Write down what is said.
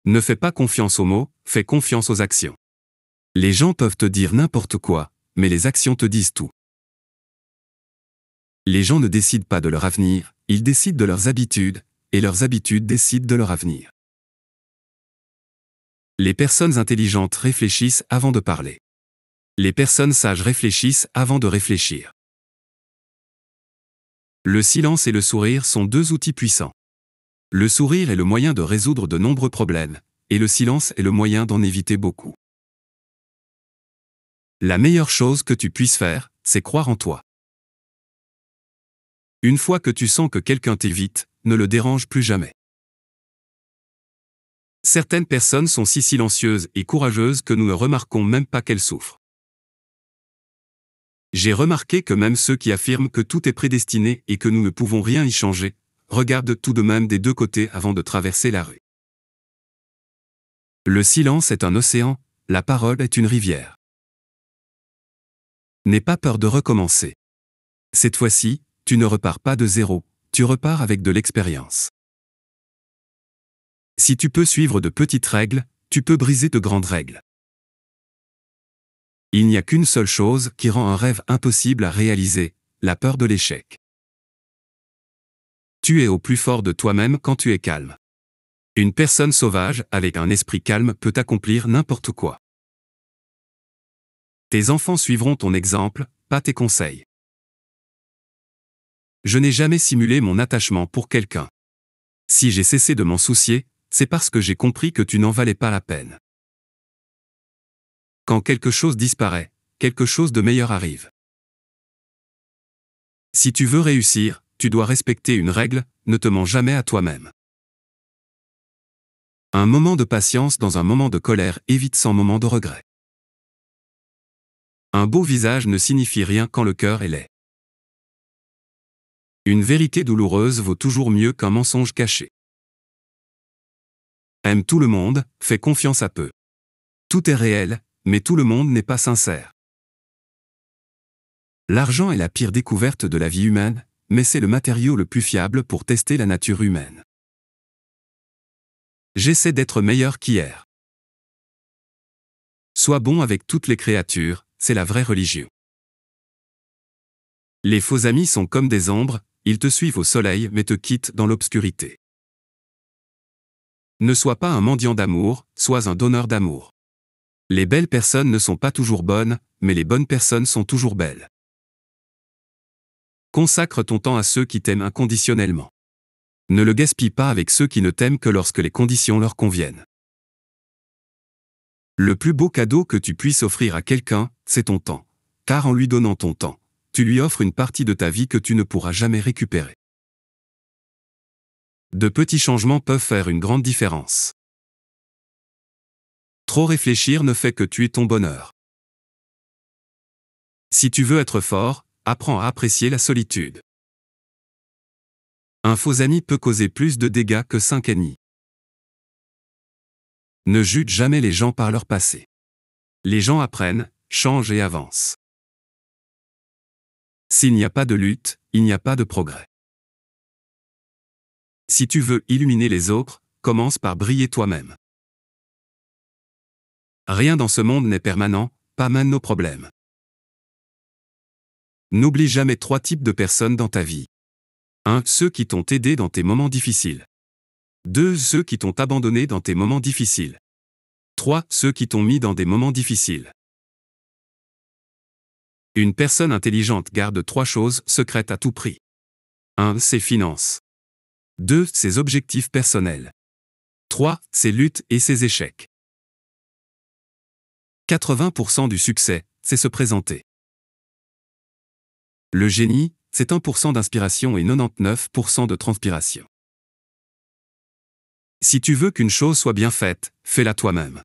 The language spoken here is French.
Ne fais pas confiance aux mots, fais confiance aux actions. Les gens peuvent te dire n'importe quoi, mais les actions te disent tout. Les gens ne décident pas de leur avenir, ils décident de leurs habitudes, et leurs habitudes décident de leur avenir. Les personnes intelligentes réfléchissent avant de parler. Les personnes sages réfléchissent avant de réfléchir. Le silence et le sourire sont deux outils puissants. Le sourire est le moyen de résoudre de nombreux problèmes, et le silence est le moyen d'en éviter beaucoup. La meilleure chose que tu puisses faire, c'est croire en toi. Une fois que tu sens que quelqu'un t'évite, ne le dérange plus jamais. Certaines personnes sont si silencieuses et courageuses que nous ne remarquons même pas qu'elles souffrent. J'ai remarqué que même ceux qui affirment que tout est prédestiné et que nous ne pouvons rien y changer, regardent tout de même des deux côtés avant de traverser la rue. Le silence est un océan, la parole est une rivière. N'aie pas peur de recommencer. Cette fois-ci, tu ne repars pas de zéro, tu repars avec de l'expérience. Si tu peux suivre de petites règles, tu peux briser de grandes règles. Il n'y a qu'une seule chose qui rend un rêve impossible à réaliser, la peur de l'échec. Tu es au plus fort de toi-même quand tu es calme. Une personne sauvage avec un esprit calme peut accomplir n'importe quoi. Tes enfants suivront ton exemple, pas tes conseils. Je n'ai jamais simulé mon attachement pour quelqu'un. Si j'ai cessé de m'en soucier, c'est parce que j'ai compris que tu n'en valais pas la peine. Quand quelque chose disparaît, quelque chose de meilleur arrive. Si tu veux réussir, tu dois respecter une règle, ne te mens jamais à toi-même. Un moment de patience dans un moment de colère évite 100 moments de regret. Un beau visage ne signifie rien quand le cœur est laid. Une vérité douloureuse vaut toujours mieux qu'un mensonge caché. Aime tout le monde, fais confiance à peu. Tout est réel, mais tout le monde n'est pas sincère. L'argent est la pire découverte de la vie humaine, mais c'est le matériau le plus fiable pour tester la nature humaine. J'essaie d'être meilleur qu'hier. Sois bon avec toutes les créatures, c'est la vraie religion. Les faux amis sont comme des ombres, ils te suivent au soleil mais te quittent dans l'obscurité. Ne sois pas un mendiant d'amour, sois un donneur d'amour. Les belles personnes ne sont pas toujours bonnes, mais les bonnes personnes sont toujours belles. Consacre ton temps à ceux qui t'aiment inconditionnellement. Ne le gaspille pas avec ceux qui ne t'aiment que lorsque les conditions leur conviennent. Le plus beau cadeau que tu puisses offrir à quelqu'un, c'est ton temps. Car en lui donnant ton temps, tu lui offres une partie de ta vie que tu ne pourras jamais récupérer. De petits changements peuvent faire une grande différence. Trop réfléchir ne fait que tuer ton bonheur. Si tu veux être fort, apprends à apprécier la solitude. Un faux ami peut causer plus de dégâts que 5 ennemis. Ne juge jamais les gens par leur passé. Les gens apprennent, changent et avancent. S'il n'y a pas de lutte, il n'y a pas de progrès. Si tu veux illuminer les autres, commence par briller toi-même. Rien dans ce monde n'est permanent, pas même nos problèmes. N'oublie jamais 3 types de personnes dans ta vie. 1. Ceux qui t'ont aidé dans tes moments difficiles. 2. Ceux qui t'ont abandonné dans tes moments difficiles. 3. Ceux qui t'ont mis dans des moments difficiles. Une personne intelligente garde 3 choses secrètes à tout prix. 1. Ses finances. 2. Ses objectifs personnels. 3. Ses luttes et ses échecs. 80% du succès, c'est se présenter. Le génie, c'est 1% d'inspiration et 99% de transpiration. Si tu veux qu'une chose soit bien faite, fais-la toi-même.